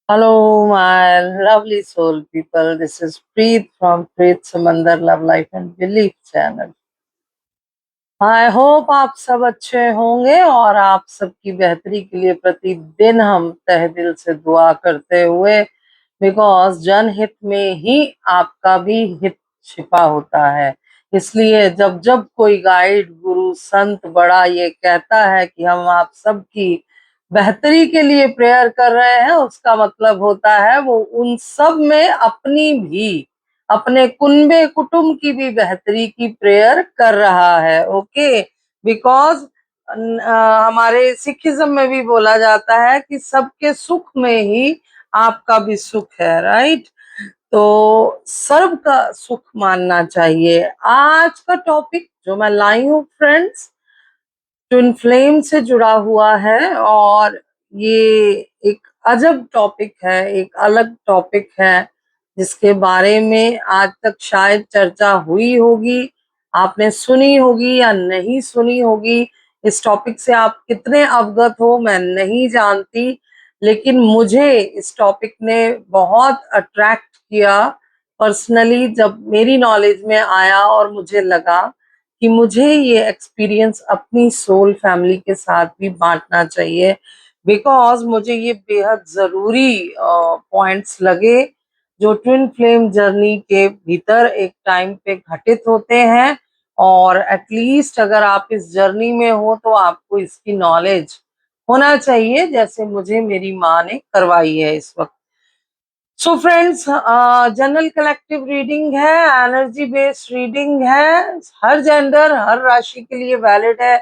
Hello, my lovely soul people. This is Preet from Preet Samandar Love Life and Belief channel. I hope आप सब अच्छे होंगे और आप सबकी बेहतरी के लिए प्रतिदिन हम तहे दिल से दुआ करते हुए बिकॉज जनहित में ही आपका भी हित छिपा होता है। इसलिए जब जब कोई गाइड गुरु संत बड़ा ये कहता है कि हम आप सबकी बेहतरी के लिए प्रेयर कर रहे हैं, उसका मतलब होता है वो उन सब में अपनी भी, अपने कुनबे कुटुंब की भी बेहतरी की प्रेयर कर रहा है। ओके, बिकॉज हमारे सिखिज्म में भी बोला जाता है कि सबके सुख में ही आपका भी सुख है, राइट? तो सर्व का सुख मानना चाहिए। आज का टॉपिक जो मैं लाई हूँ फ्रेंड्स, ट्विन फ्लेम से जुड़ा हुआ है और ये एक अजब टॉपिक है, एक अलग टॉपिक है जिसके बारे में आज तक शायद चर्चा हुई होगी, आपने सुनी होगी या नहीं सुनी होगी। इस टॉपिक से आप कितने अवगत हो मैं नहीं जानती, लेकिन मुझे इस टॉपिक ने बहुत अट्रैक्ट किया पर्सनली जब मेरी नॉलेज में आया और मुझे लगा कि मुझे ये एक्सपीरियंस अपनी सोल फैमिली के साथ भी बांटना चाहिए, बिकॉज मुझे ये बेहद जरूरी पॉइंट्स लगे जो ट्विन फ्लेम जर्नी के भीतर एक टाइम पे घटित होते हैं। और एटलीस्ट अगर आप इस जर्नी में हो तो आपको इसकी नॉलेज होना चाहिए, जैसे मुझे मेरी माँ ने करवाई है इस वक्त। So friends, general collective reading है, एनर्जी बेस्ड रीडिंग है, हर जेंडर हर राशि के लिए वैलिड है।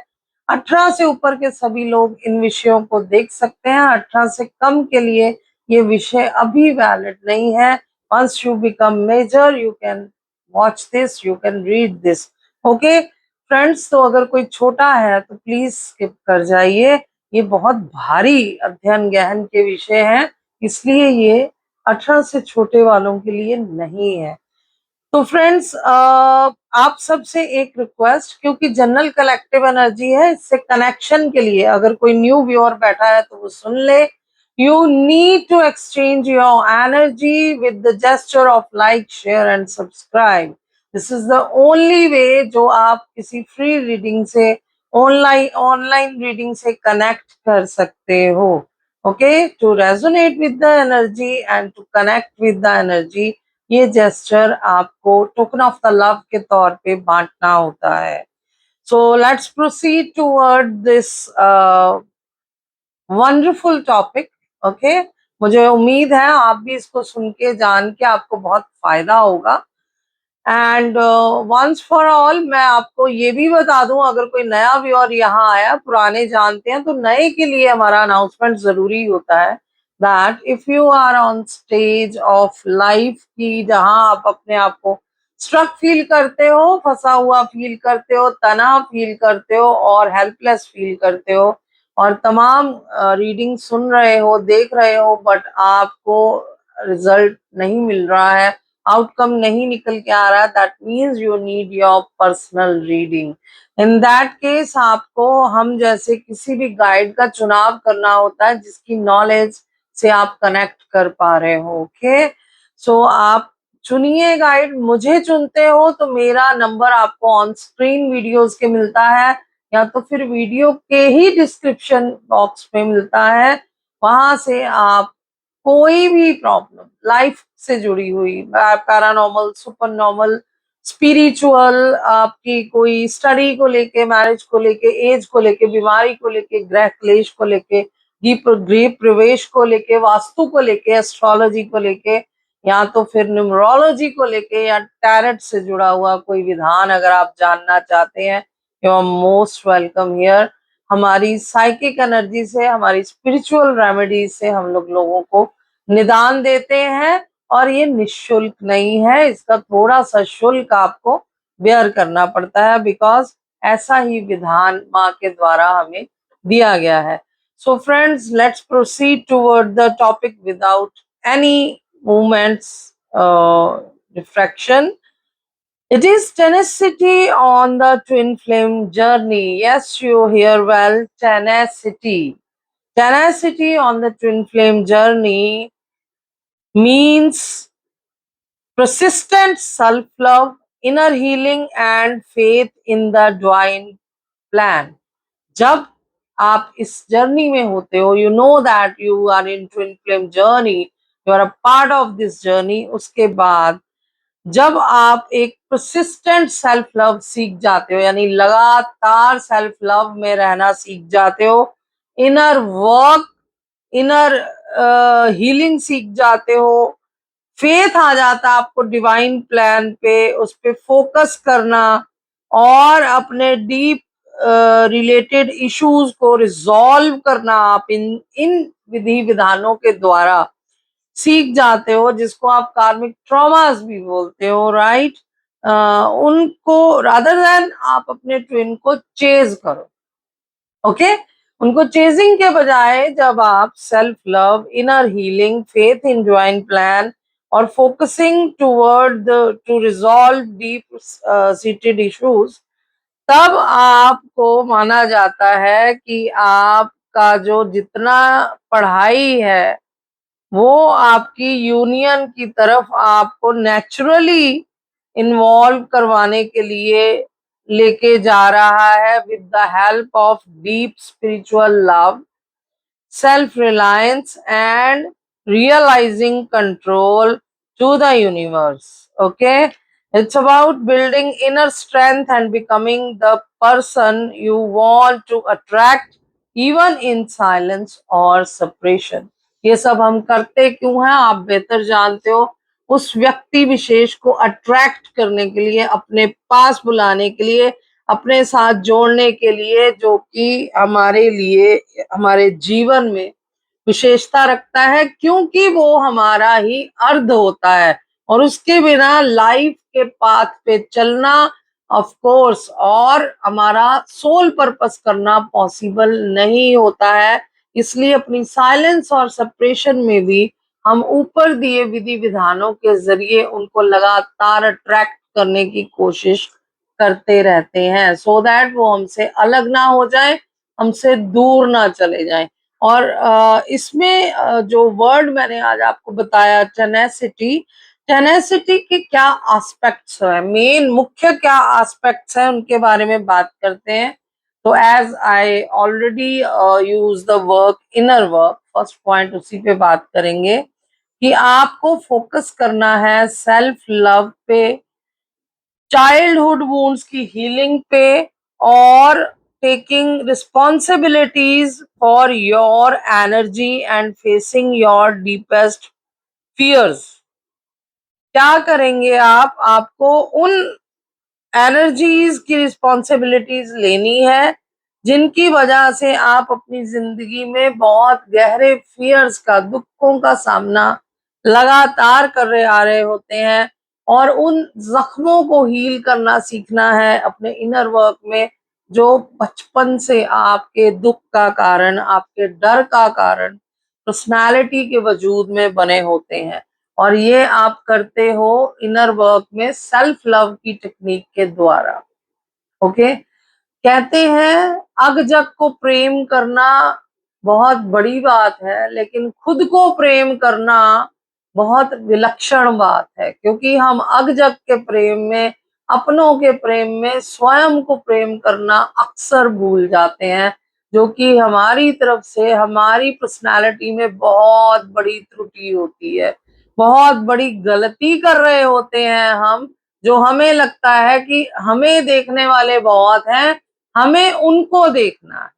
18 से ऊपर के सभी लोग इन विषयों को देख सकते हैं, 18 से कम के लिए ये विषय अभी वैलिड नहीं है। Once you become major you can watch this, you can read this. Okay friends, तो अगर कोई छोटा है तो प्लीज स्किप कर जाइए, ये बहुत भारी अध्ययन गहन के विषय हैं, इसलिए ये 18 से छोटे वालों के लिए नहीं है। तो फ्रेंड्स, आप सबसे एक रिक्वेस्ट, क्योंकि जनरल कलेक्टिव एनर्जी है, इससे कनेक्शन के लिए अगर कोई न्यू व्यूअर बैठा है तो वो सुन ले। You need to exchange your energy with the gesture of like share and subscribe. This is the only way जो आप किसी फ्री रीडिंग से, ऑनलाइन ऑनलाइन रीडिंग से कनेक्ट कर सकते हो। Okay, to resonate with the energy and to connect with the energy, ये gesture आपको टोकन ऑफ द लव के तौर पे बांटना होता है। So let's proceed toward this wonderful topic. Okay, मुझे उम्मीद है आप भी इसको सुन के जान के आपको बहुत फायदा होगा। एंड वंस फॉर ऑल मैं आपको ये भी बता दूं, अगर कोई नया व्यूअर यहाँ आया, पुराने जानते हैं, तो नए के लिए हमारा अनाउंसमेंट जरूरी होता है that if you are on stage of life की जहां आप अपने आप को स्ट्रक फील करते हो, फंसा हुआ फील करते हो, तनाव फील करते हो और हेल्पलेस फील करते हो और तमाम रीडिंग सुन रहे हो, देख रहे हो, बट आपको रिजल्ट नहीं मिल रहा है, आउटकम नहीं निकल के आ रहा, that means you need your personal reading. In that case आपको हम जैसे किसी भी गाइड का चुनाव करना होता है जिसकी नॉलेज से आप कनेक्ट कर पा रहे हो। ओके, सो आप चुनिए गाइड, मुझे चुनते हो तो मेरा नंबर आपको ऑन स्क्रीन वीडियोस के मिलता है या तो फिर वीडियो के ही डिस्क्रिप्शन बॉक्स में मिलता है। वहां से आप कोई भी प्रॉब्लम लाइफ से जुड़ी हुई, पैरानॉर्मल, सुपर नॉर्मल, स्पिरिचुअल, आपकी कोई स्टडी को लेके, मैरिज को लेके, एज को लेके, बीमारी को लेके, ग्रह क्लेश को लेके, गृह प्रवेश को लेके, वास्तु को लेके, एस्ट्रोलॉजी को लेके, या तो फिर न्यूमरोलॉजी को लेके, या टैरेट से जुड़ा हुआ कोई विधान अगर आप जानना चाहते हैं, you are most welcome here. हमारी साइकिक एनर्जी से, हमारी स्पिरिचुअल रेमेडीज से हम लोगों को निदान देते हैं और ये निशुल्क नहीं है, इसका थोड़ा सा शुल्क आपको बेयर करना पड़ता है, बिकॉज ऐसा ही विधान माँ के द्वारा हमें दिया गया है। So friends, let's proceed toward the topic without any movements, refraction. It is tenacity on the twin flame journey. Yes, you hear well, tenacity. Tenacity on the twin flame journey. means persistent self-love, inner healing and faith in the divine plan. जब आप इस journey में होते हो, you know that you are in twin flame journey, you are a part of this journey, उसके बाद जब आप एक परसिस्टेंट सेल्फ लव सीख जाते हो, यानी लगातार सेल्फ लव में रहना सीख जाते हो, इनर वर्क, इनर हीलिंग सीख जाते हो, फेथ आ जाता है आपको डिवाइन प्लान पे, उस पे फोकस करना और अपने डीप रिलेटेड इश्यूज को रिजॉल्व करना आप इन इन विधि विधानों के द्वारा सीख जाते हो, जिसको आप कार्मिक ट्रॉमास भी बोलते हो, राइट। उनको रादर देन आप अपने ट्विन को चेज करो, ओके। उनको चेजिंग के बजाय जब आप self love, inner healing, faith in divine plan और focusing toward the to resolve deep seated issues, तब आपको माना जाता है कि आपका जो जितना पढ़ाई है वो आपकी यूनियन की तरफ आपको नेचुरली इन्वॉल्व करवाने के लिए लेके जा रहा है, with the help of deep spiritual love, self-reliance and realizing control to the universe. Okay, it's about building inner strength and becoming the person you want to attract, even in silence or suppression. ये सब हम करते क्यों हैं आप बेहतर जानते हो। उस व्यक्ति विशेष को अट्रैक्ट करने के लिए, अपने पास बुलाने के लिए, अपने साथ जोड़ने के लिए, जो कि हमारे लिए, हमारे जीवन में विशेषता रखता है, क्योंकि वो हमारा ही अर्ध होता है और उसके बिना लाइफ के पाथ पे चलना ऑफ कोर्स और हमारा सोल पर्पस करना पॉसिबल नहीं होता है। इसलिए अपनी साइलेंस और सेपरेशन में भी हम ऊपर दिए विधि विधानों के जरिए उनको लगातार अट्रैक्ट करने की कोशिश करते रहते हैं, सो दैट वो हमसे अलग ना हो जाए, हमसे दूर ना चले जाएं। और इसमें जो वर्ड मैंने आज आपको बताया टेनेसिटी, टेनेसिटी के क्या एस्पेक्ट्स है, मेन मुख्य क्या एस्पेक्ट्स हैं, उनके बारे में बात करते हैं। तो as I already use the work inner work, first point उसी पे बात करेंगे कि आपको फोकस करना है सेल्फ लव पे, चाइल्डहुड वुंड्स की हीलिंग पे और taking responsibilities for your energy and facing your deepest fears. क्या करेंगे आप, आपको उन एनर्जीज की रिस्पॉन्सिबिलिटीज लेनी है जिनकी वजह से आप अपनी जिंदगी में बहुत गहरे फियर्स का, दुखों का सामना लगातार कर रहे आ रहे होते हैं, और उन जख्मों को हील करना सीखना है अपने इनर वर्क में, जो बचपन से आपके दुख का कारण, आपके डर का कारण पर्सनालिटी के वजूद में बने होते हैं। और ये आप करते हो इनर वर्क में सेल्फ लव की टेक्निक के द्वारा, ओके। कहते हैं अग जग को प्रेम करना बहुत बड़ी बात है, लेकिन खुद को प्रेम करना बहुत विलक्षण बात है, क्योंकि हम अग जग के प्रेम में, अपनों के प्रेम में स्वयं को प्रेम करना अक्सर भूल जाते हैं, जो कि हमारी तरफ से, हमारी पर्सनालिटी में बहुत बड़ी त्रुटि होती है। बहुत बड़ी गलती कर रहे होते हैं हम, जो हमें लगता है कि हमें देखने वाले बहुत हैं, हमें उनको देखना है।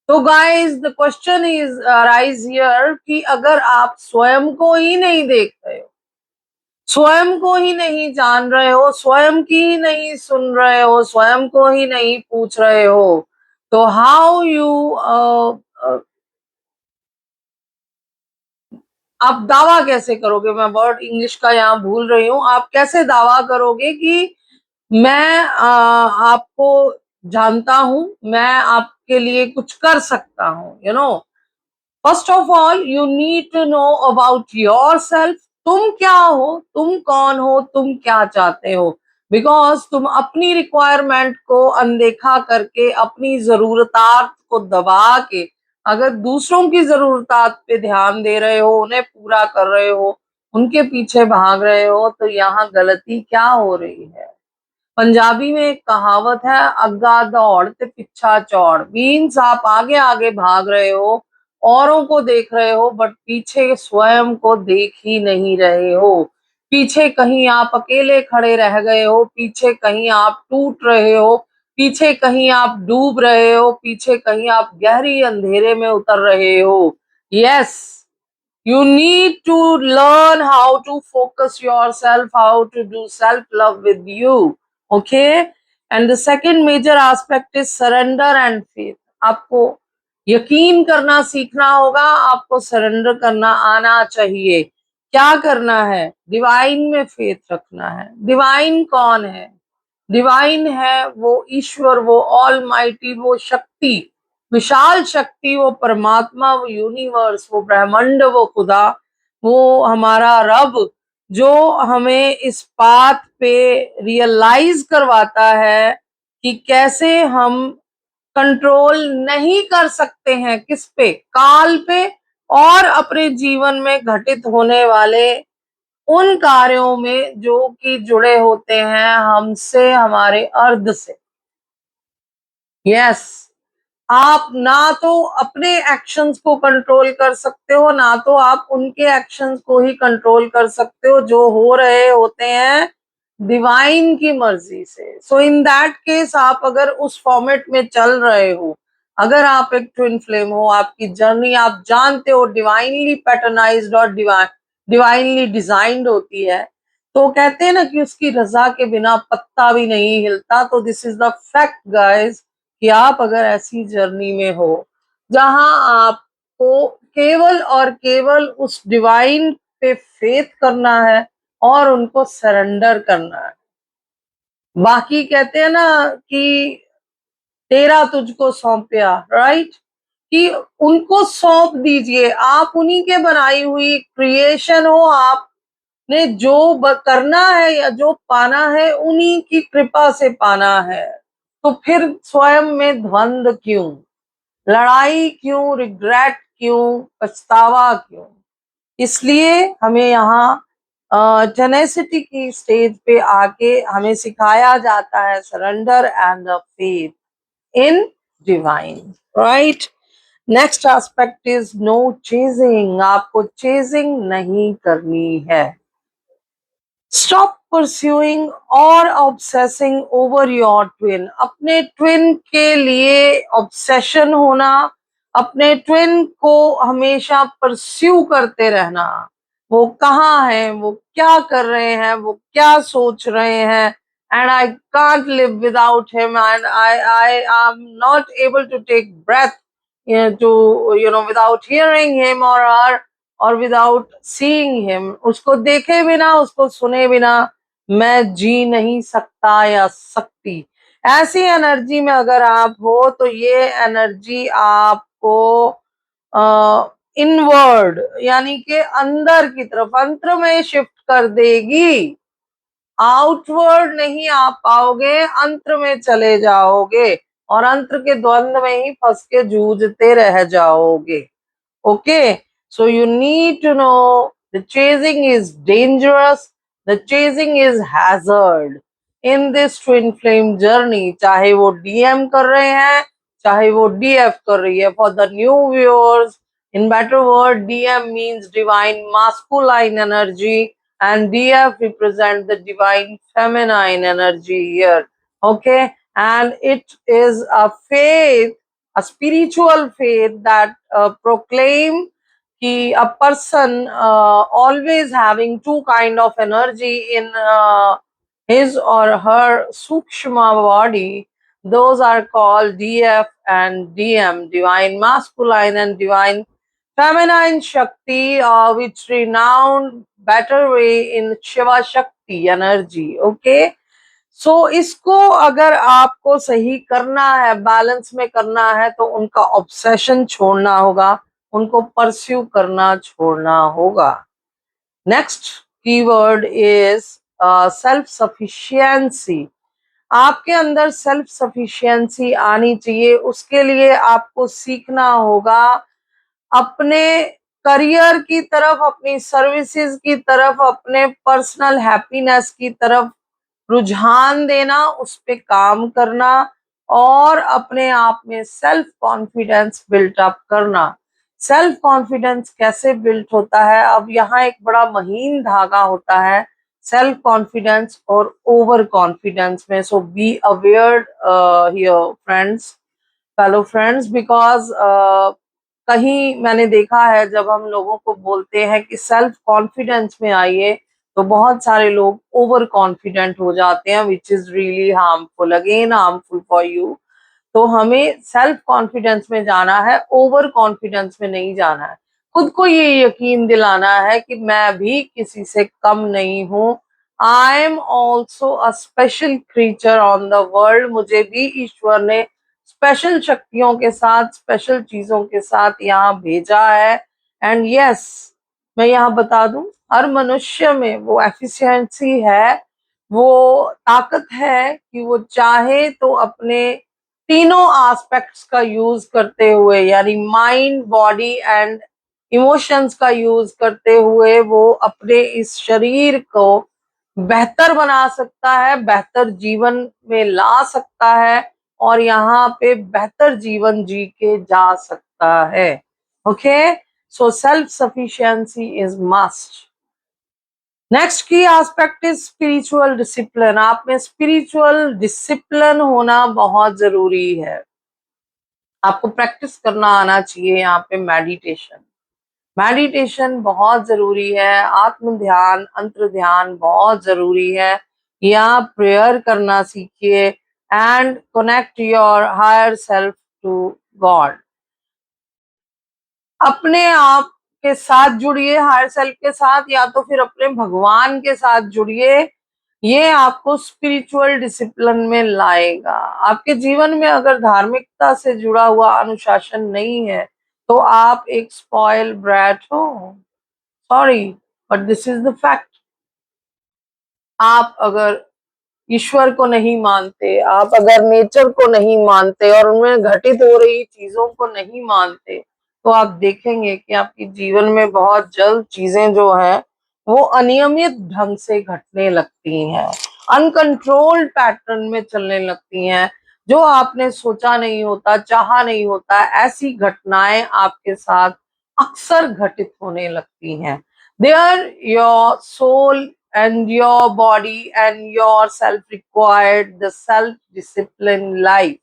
तो guys the question is arise here कि अगर आप स्वयं को ही नहीं देख रहे हो, स्वयं को ही नहीं जान रहे हो, स्वयं की ही नहीं सुन रहे हो, स्वयं को ही नहीं पूछ रहे हो, तो हाउ यू आप दावा कैसे करोगे, मैं वर्ड इंग्लिश का यहाँ भूल रही हूँ, आप कैसे दावा करोगे कि मैं आपको जानता हूं, मैं आपके लिए कुछ कर सकता हूं, you know. First of all you need to know about your self, तुम क्या हो, तुम कौन हो, तुम क्या चाहते हो। बिकॉज तुम अपनी रिक्वायरमेंट को अनदेखा करके, अपनी जरूरतात को दबा के अगर दूसरों की जरूरतात पे ध्यान दे रहे हो, उन्हें पूरा कर रहे हो, उनके पीछे भाग रहे हो, तो यहाँ गलती क्या हो रही है? पंजाबी में एक कहावत है, अग्गा दौड़ ते पिछा चौड़। मीन्स आप आगे आगे भाग रहे हो, औरों को देख रहे हो, बट पीछे स्वयं को देख ही नहीं रहे हो। पीछे कहीं आप अकेले खड़े रह गए हो, पीछे कहीं आप टूट रहे हो, पीछे कहीं आप डूब रहे हो, पीछे कहीं आप गहरी अंधेरे में उतर रहे हो। Yes, you need to learn how to focus yourself, how to do self love with you. Okay, and the second major aspect is surrender and faith. आपको यकीन करना सीखना होगा, आपको सरेंडर करना आना चाहिए। क्या करना है? डिवाइन में फेथ रखना है। डिवाइन कौन है? डिवाइन है वो ईश्वर, वो ऑल माइटी, वो शक्ति, विशाल शक्ति, वो परमात्मा, वो यूनिवर्स, वो ब्रह्मांड, वो खुदा, वो हमारा रब, जो हमें इस बात पे रियलाइज करवाता है कि कैसे हम कंट्रोल नहीं कर सकते हैं, किस पे? काल पे, और अपने जीवन में घटित होने वाले उन कार्यों में जो कि जुड़े होते हैं हमसे, हमारे अर्ध से। यस, आप ना तो अपने एक्शंस को कंट्रोल कर सकते हो, ना तो आप उनके एक्शंस को ही कंट्रोल कर सकते हो जो हो रहे होते हैं डिवाइन की मर्जी से। सो इन दैट केस, आप अगर उस फॉर्मेट में चल रहे हो, अगर आप एक ट्विन फ्लेम हो, आपकी जर्नी आप जानते हो डिवाइनली पैटर्नाइज्ड और डिवाइनली डिजाइंड होती है, तो कहते हैं ना कि उसकी रजा के बिना पत्ता भी नहीं हिलता। तो this is the fact guys, कि आप अगर ऐसी जर्नी में हो जहां आपको केवल और केवल उस डिवाइन पे फेथ करना है और उनको सरेंडर करना है। बाकी कहते हैं ना कि तेरा तुझको सौंपया, राइट? कि उनको सौंप दीजिए, आप उन्हीं के बनाई हुई क्रिएशन हो, आपने जो करना है या जो पाना है उन्हीं की कृपा से पाना है। तो फिर स्वयं में द्वंद क्यों, लड़ाई क्यों, रिग्रेट क्यों, पछतावा क्यों? इसलिए हमें यहाँ टेनेसिटी की स्टेज पे आके हमें सिखाया जाता है surrender and the faith in divine, right? Next aspect is no chasing. आपको चेजिंग नहीं करनी है। स्टॉप परस्यूइंग और ऑब्सेसिंग ओवर योर ट्विन। अपने ट्विन के लिए ऑब्सेशन होना, अपने ट्विन को हमेशा परस्यू करते रहना, वो कहाँ है, वो क्या कर रहे हैं, वो क्या सोच रहे हैं, and I can't live without him, and I am not able to take breath to without hearing him or her और विदाउट सीइंग हिम। उसको देखे बिना, उसको सुने बिना मैं जी नहीं सकता या सकती। ऐसी एनर्जी में अगर आप हो तो ये एनर्जी आपको इनवर्ड यानी कि अंदर की तरफ, अंतर में शिफ्ट कर देगी। आउटवर्ड नहीं आ पाओगे, अंतर में चले जाओगे और अंतर के द्वंद में ही फंस के जूझते रह जाओगे। Okay, so you need to know the chasing is dangerous, the chasing is hazard in this twin flame journey। चाहे वो DM कर रहे हैं, चाहे वो DF कर रही है। For the new viewers, in better word, DM means divine masculine energy and DF represent the divine feminine energy here. Okay, and it is a faith, a spiritual faith that proclaim कि a person always having two kind of energy in his or her sukshma body, those are called DF and DM, divine masculine and divine feminine Shakti, which renowned better way in Shiva Shakti energy. Okay, सो इसको अगर आपको सही करना है, balance में करना है, तो उनका ऑब्सेशन छोड़ना होगा, उनको परस्यू करना छोड़ना होगा। Next keyword is self sufficiency. आपके अंदर सेल्फ सफिशिएंसी आनी चाहिए। उसके लिए आपको सीखना होगा अपने करियर की तरफ, अपनी सर्विसेज की तरफ, अपने पर्सनल हैप्पीनेस की तरफ रुझान देना, उस पे काम करना और अपने आप में सेल्फ कॉन्फिडेंस बिल्ट अप करना। सेल्फ कॉन्फिडेंस कैसे बिल्ट होता है? अब यहाँ एक बड़ा महीन धागा होता है सेल्फ कॉन्फिडेंस और ओवर कॉन्फिडेंस में। So be aware here friends, fellow friends, because कहीं मैंने देखा है जब हम लोगों को बोलते हैं कि सेल्फ कॉन्फिडेंस में आइए, तो बहुत सारे लोग ओवर कॉन्फिडेंट हो जाते हैं, which is really harmful, again harmful for you. तो हमें सेल्फ कॉन्फिडेंस में जाना है, ओवर कॉन्फिडेंस में नहीं जाना है। खुद को ये यकीन दिलाना है कि मैं भी किसी से कम नहीं हूं। I am also a special creature on the world. मुझे भी ईश्वर ने स्पेशल शक्तियों के साथ, स्पेशल चीजों के साथ यहाँ भेजा है। एंड यस, मैं यहाँ बता दूं, हर मनुष्य में वो एफिशिएंसी है, वो ताकत है कि वो चाहे तो अपने तीनों एस्पेक्ट्स का यूज करते हुए, यानी माइंड, बॉडी एंड इमोशंस का यूज करते हुए वो अपने इस शरीर को बेहतर बना सकता है, बेहतर जीवन में ला सकता है और यहाँ पे बेहतर जीवन जी के जा सकता है। Okay, so self sufficiency is must. Next की एस्पेक्ट इज स्पिरिचुअल डिसिप्लिन। आप में स्पिरिचुअल डिसिप्लिन होना बहुत जरूरी है। आपको प्रैक्टिस करना आना चाहिए यहाँ पे मेडिटेशन। मेडिटेशन बहुत जरूरी है, आत्म ध्यान, अंतर ध्यान बहुत जरूरी है। या प्रेयर करना सीखिए and connect your higher self to God. अपने आप के साथ जुड़िए, हायर सेल्फ के साथ, या तो फिर अपने भगवान के साथ जुड़िए। ये आपको स्पिरिचुअल डिसिप्लिन में लाएगा। आपके जीवन में अगर धार्मिकता से जुड़ा हुआ अनुशासन नहीं है तो आप एक स्पॉइल ब्रैट हो। Sorry, but this is the fact. आप अगर ईश्वर को नहीं मानते, आप अगर नेचर को नहीं मानते और उनमें घटित हो रही चीजों को नहीं मानते, तो आप देखेंगे कि आपके जीवन में बहुत जल्द चीजें जो है वो अनियमित ढंग से घटने लगती हैं, अनकंट्रोल्ड पैटर्न में चलने लगती हैं। जो आपने सोचा नहीं होता, चाहा नहीं होता, ऐसी घटनाएं आपके साथ अक्सर घटित होने लगती हैं। There your soul and your body and yourself required the self discipline life।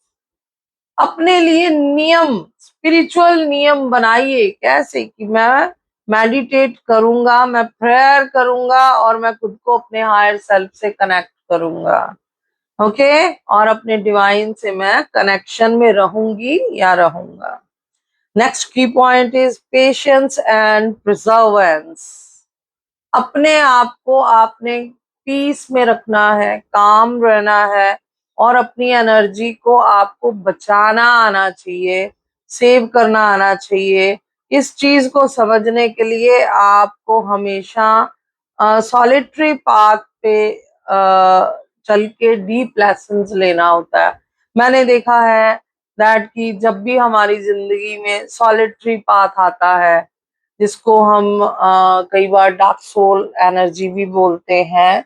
अपने लिए नियम, स्पिरिचुअल नियम बनाइए। कैसे? कि मैं मेडिटेट करूंगा, मैं प्रेयर करूंगा और मैं खुद को अपने हायर सेल्फ से कनेक्ट करूंगा। ओके, और अपने डिवाइन से मैं कनेक्शन में रहूंगी या रहूंगा। नेक्स्ट की पॉइंट इज पेशेंस एंड प्रिजर्वेंस। अपने आप को आपने पीस में रखना है, काम रहना है और अपनी एनर्जी को आपको बचाना आना चाहिए, सेव करना आना चाहिए। इस चीज को समझने के लिए आपको हमेशा सॉलिटरी पाथ पे चल के डीप लेसन्स लेना होता है। मैंने देखा है दैट कि जब भी हमारी जिंदगी में सॉलिटरी पाथ आता है, जिसको हम कई बार डार्क सोल एनर्जी भी बोलते हैं,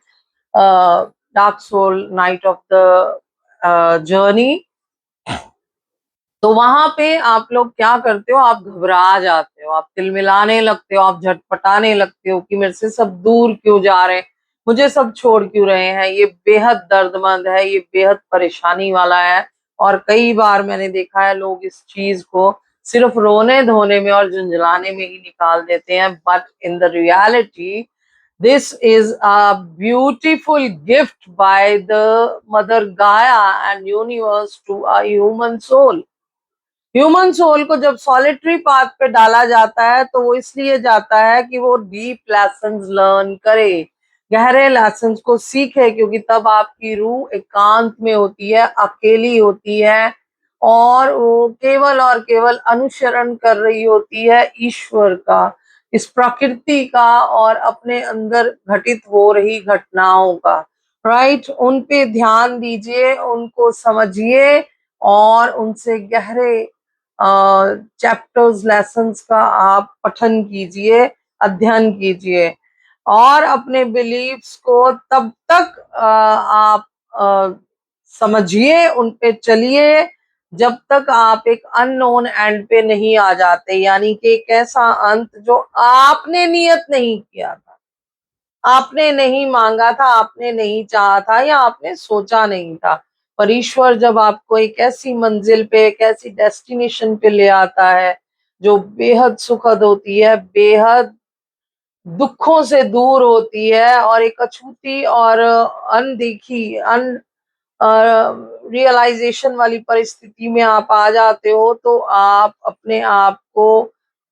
dark soul night of the journey, तो वहां पे आप लोग क्या करते हो? आप घबरा जाते हो, आप तिलमिलाने लगते हो, आप झटपटाने लगते हो कि मेरे से सब दूर क्यों जा रहे हैं, मुझे सब छोड़ क्यों रहे हैं। ये बेहद दर्दमंद है, ये बेहद परेशानी वाला है। और कई बार मैंने देखा है लोग इस चीज को सिर्फ रोने धोने में और झुंझलाने में ही निकाल देते हैं, but in the reality this is a beautiful gift by the Mother Gaia and universe to a human soul। Human soul को जब सॉलिटरी पाथ पे डाला जाता है तो वो इसलिए जाता है कि वो डीप लेसन्स लर्न करे, गहरे लेसन्स को सीखे, क्योंकि तब आपकी रूह एकांत में होती है, अकेली होती है और वो केवल और केवल अनुसरण कर रही होती है ईश्वर का, इस प्रकृति का और अपने अंदर घटित हो रही घटनाओं का। राइट, उन पे ध्यान दीजिए, उनको समझिए और उनसे गहरे चैप्टर्स लेसन्स का आप पठन कीजिए, अध्ययन कीजिए और अपने बिलीफ्स को तब तक आप समझिए, उन पे चलिए जब तक आप एक अननोन एंड पे नहीं आ जाते, यानी कि एक ऐसा अंत जो आपने नियत नहीं किया था, आपने नहीं मांगा था, आपने नहीं चाहा था या आपने सोचा नहीं था। पर ईश्वर जब आपको एक ऐसी मंजिल पे, एक ऐसी डेस्टिनेशन पे ले आता है जो बेहद सुखद होती है, बेहद दुखों से दूर होती है और एक अछूती और अनदेखी अन रियलाइजेशन वाली परिस्थिति में आप आ जाते हो, तो आप अपने आप को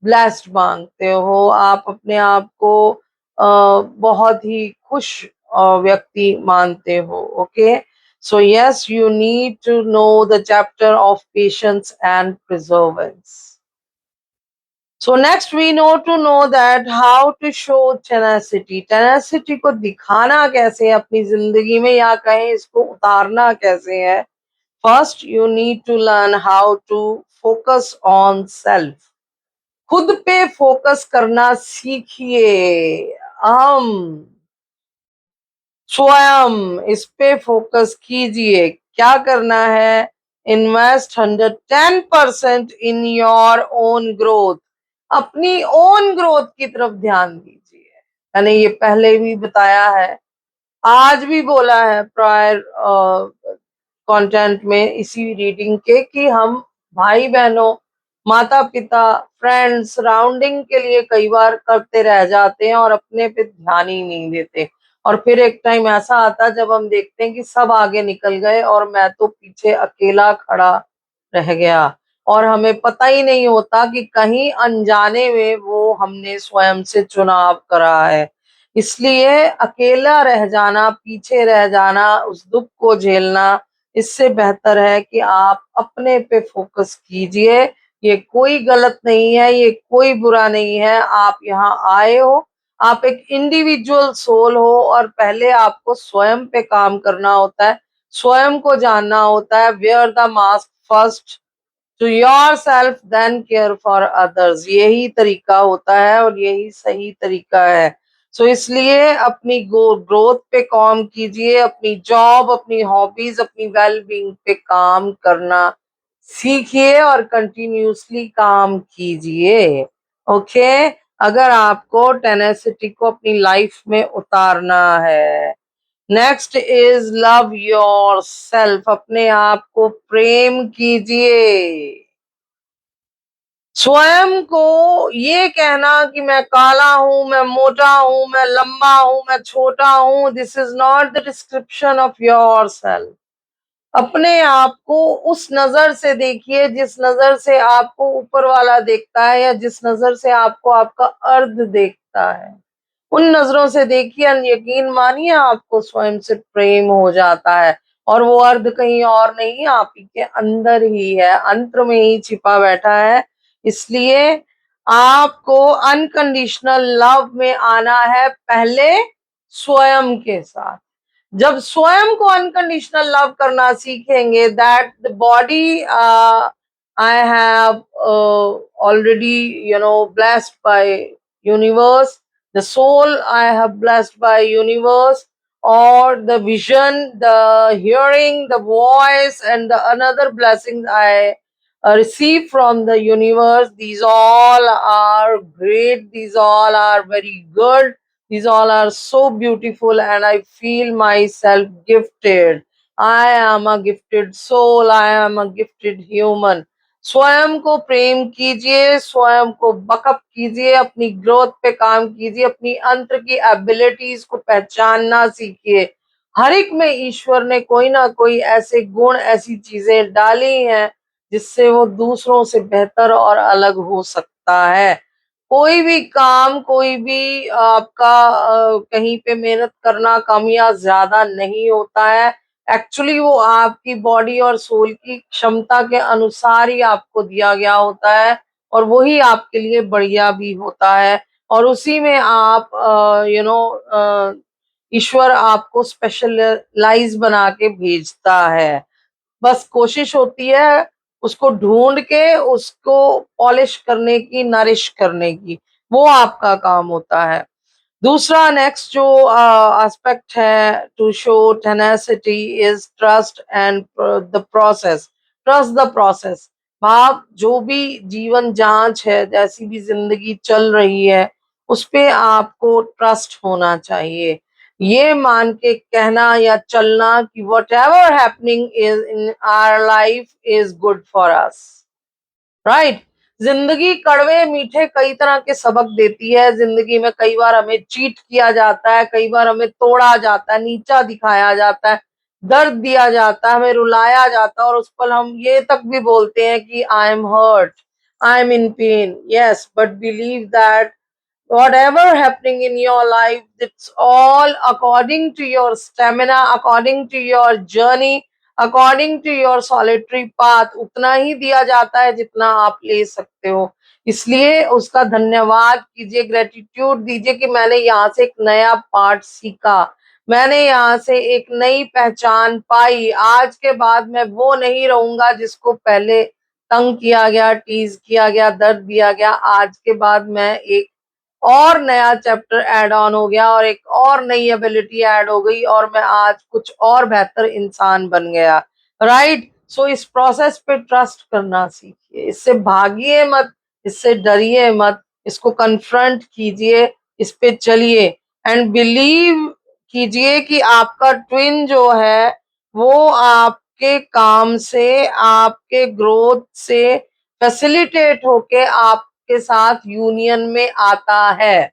ब्लेस्ड मांगते हो, आप अपने आप को बहुत ही खुश व्यक्ति मानते हो। Okay, so yes, you need to know the chapter of patience and perseverance. So next we know that how to show tenacity. Tenacity को दिखाना कैसे है अपनी जिंदगी में, या कहें इसको उतारना कैसे है. First you need to learn how to focus on self. खुद पे फोकस करना सीखिए. हम स्वयं इस पे फोकस कीजिए. क्या करना है? Invest 110% in your own growth. अपनी ओन ग्रोथ की तरफ ध्यान दीजिए. मैंने ये पहले भी बताया है, आज भी बोला है प्रायर कंटेंट में इसी रीडिंग के, कि हम भाई बहनों, माता पिता, फ्रेंड्स, सराउंडिंग के लिए कई बार करते रह जाते हैं और अपने पे ध्यान ही नहीं देते. और फिर एक टाइम ऐसा आता है जब हम देखते हैं कि सब आगे निकल गए और मैं तो पीछे अकेला खड़ा रह गया, और हमें पता ही नहीं होता कि कहीं अनजाने में वो हमने स्वयं से चुनाव करा है. इसलिए अकेला रह जाना, पीछे रह जाना, उस दुख को झेलना, इससे बेहतर है कि आप अपने पे फोकस कीजिए. ये कोई गलत नहीं है, ये कोई बुरा नहीं है. आप यहाँ आए हो, आप एक इंडिविजुअल सोल हो और पहले आपको स्वयं पे काम करना होता है, स्वयं को जानना होता है. Wear the mask first to your self then care for others. यही तरीका होता है और यही सही तरीका है. सो इसलिए अपनी ग्रोथ पे काम कीजिए, अपनी जॉब, अपनी हॉबीज, अपनी वेल बीइंग पे काम करना सीखिए और कंटिन्यूसली काम कीजिए. ओके, अगर आपको टेनेसिटी को अपनी लाइफ में उतारना है. Next is love your self. अपने आप को प्रेम कीजिए. स्वयं को ये कहना कि मैं काला हूं, मैं मोटा हूं, मैं लंबा हूं, मैं छोटा हूं, this is not the description of your self. अपने आप को उस नजर से देखिए जिस नजर से आपको ऊपर वाला देखता है, या जिस नजर से आपको आपका अर्ध देखता है. उन नजरों से देखिए, यकीन मानिए आपको स्वयं से प्रेम हो जाता है. और वो अर्ध कहीं और नहीं, आप ही के अंदर ही है, अंतर में ही छिपा बैठा है. इसलिए आपको अनकंडीशनल लव में आना है, पहले स्वयं के साथ. जब स्वयं को अनकंडीशनल लव करना सीखेंगे, that the body I have already blessed by universe, the soul I have blessed by universe, or the vision, the hearing, the voice, and the another blessings I receive from the universe. These all are great, these all are very good, these all are so beautiful, and I feel myself gifted. I am a gifted soul, I am a gifted human. स्वयं को प्रेम कीजिए, स्वयं को backup कीजिए, अपनी growth पे काम कीजिए, अपनी अंतर की एबिलिटीज को पहचानना सीखिए. हर एक में ईश्वर ने कोई ना कोई ऐसे गुण, ऐसी चीजें डाली हैं जिससे वो दूसरों से बेहतर और अलग हो सकता है. कोई भी काम, कोई भी आपका कहीं पे मेहनत करना कम या ज्यादा नहीं होता है. एक्चुअली वो आपकी बॉडी और सोल की क्षमता के अनुसार ही आपको दिया गया होता है, और वही आपके लिए बढ़िया भी होता है. और उसी में आप ईश्वर आपको स्पेशलाइज बना के भेजता है. बस कोशिश होती है उसको ढूंढ के उसको पॉलिश करने की, नरिश करने की, वो आपका काम होता है। दूसरा नेक्स्ट जो एस्पेक्ट है to show tenacity is trust and the process. Trust the process. आप जो भी जीवन जांच है, जैसी भी जिंदगी चल रही है, उस पे आपको ट्रस्ट होना चाहिए। ये मान के कहना या चलना कि whatever happening is in our life is good for us, right. जिंदगी कड़वे मीठे कई तरह के सबक देती है। जिंदगी में कई बार हमें चीट किया जाता है, कई बार हमें तोड़ा जाता है, नीचा दिखाया जाता है, दर्द दिया जाता है, हमें रुलाया जाता है, और उस पर हम ये तक भी बोलते हैं कि I am hurt, I am in pain. Yes, but believe that whatever happening in your life, it's all according to your stamina, according to your journey, according to your solitary path। उतना ही दिया जाता है जितना आप ले सकते हो। इसलिए उसका धन्यवाद कीजिए, ग्रेटिट्यूड दीजिए कि मैंने यहाँ से एक नया पार्ट सीखा, मैंने यहाँ से एक नई पहचान पाई। आज के बाद मैं वो नहीं रहूंगा जिसको पहले तंग किया गया, टीज किया गया, दर्द दिया गया। आज के बाद मैं एक और नया चैप्टर ऐड ऑन हो गया, और एक और नई एबिलिटी ऐड हो गई, और मैं आज कुछ और बेहतर इंसान बन गया, राइट। सो इस प्रोसेस पे ट्रस्ट करना सीखिए, इससे भागिए मत, इससे डरिए मत, इसको कन्फ्रंट कीजिए, इस पे चलिए, एंड बिलीव कीजिए कि आपका ट्विन जो है वो आपके काम से, आपके ग्रोथ से फैसिलिटेट होके आप के साथ यूनियन में आता है।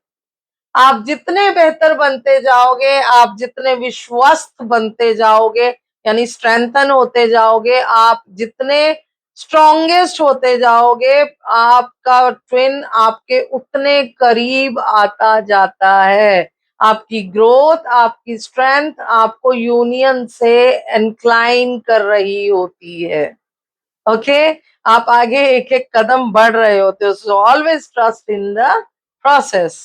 आप जितने बेहतर बनते जाओगे, आप जितने विश्वस्त बनते जाओगे, यानी स्ट्रेंथन होते जाओगे, आप जितने स्ट्रॉन्गेस्ट होते जाओगे, आपका ट्विन आपके उतने करीब आता जाता है। आपकी ग्रोथ, आपकी स्ट्रेंथ आपको यूनियन से इंक्लाइन कर रही होती है। ओके, आप आगे एक एक कदम बढ़ रहे होते हो। So always trust in the process.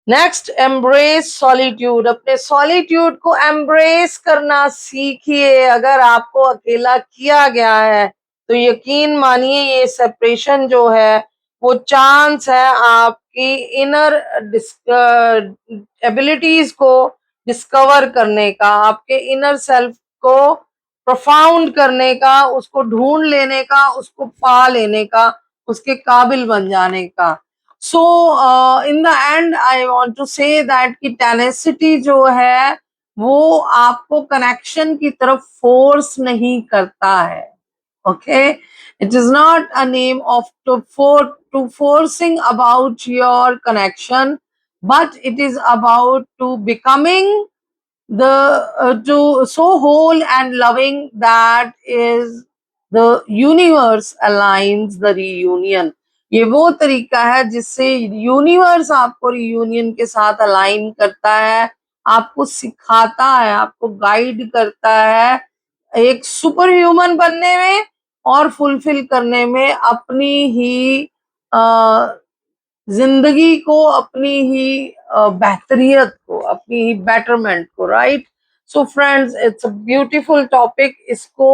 Next, embrace solitude. अपने सॉलिट्यूड को एम्ब्रेस करना सीखिए। अगर आपको अकेला किया गया है तो यकीन मानिए ये सेपरेशन जो है वो चांस है आपकी इनर एबिलिटीज को डिस्कवर करने का, आपके इनर सेल्फ को प्रोफाउंड करने का, उसको ढूंढ लेने का, उसको पा लेने का, उसके काबिल बन जाने का। So in the end I want to say that कि टेनेसिटी जो है वो आपको कनेक्शन की तरफ फोर्स नहीं करता है। Okay, it is not a name of to forcing about your connection, but it is about to becoming the to so whole and loving that is the universe aligns the reunion। ये वो तरीका है जिससे universe आपको reunion के साथ align करता है, आपको सिखाता है, आपको गाइड करता है एक सुपर ह्यूमन बनने में और फुलफिल करने में, अपनी ही जिंदगी को, अपनी ही बेहतरीत को, अपनी ही बेटरमेंट को, right. So friends, it's a beautiful topic. इसको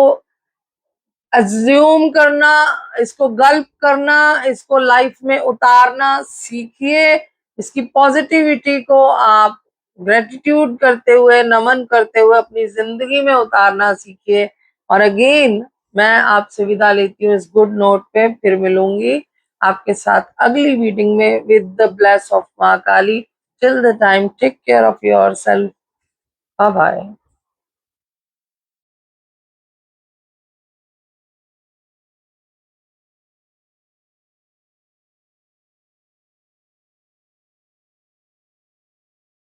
अज्यूम करना, इसको गल्प करना, इसको लाइफ में उतारना सीखिए। इसकी पॉजिटिविटी को आप ग्रेटिट्यूड करते हुए, नमन करते हुए अपनी जिंदगी में उतारना सीखिए। और अगेन मैं आपसे विदा लेती हूँ इस गुड नोट पे। फिर मिलूंगी आपके साथ अगली मीटिंग में with the bless of Maa Kali. Till the time, take care of yourself. Bye bye.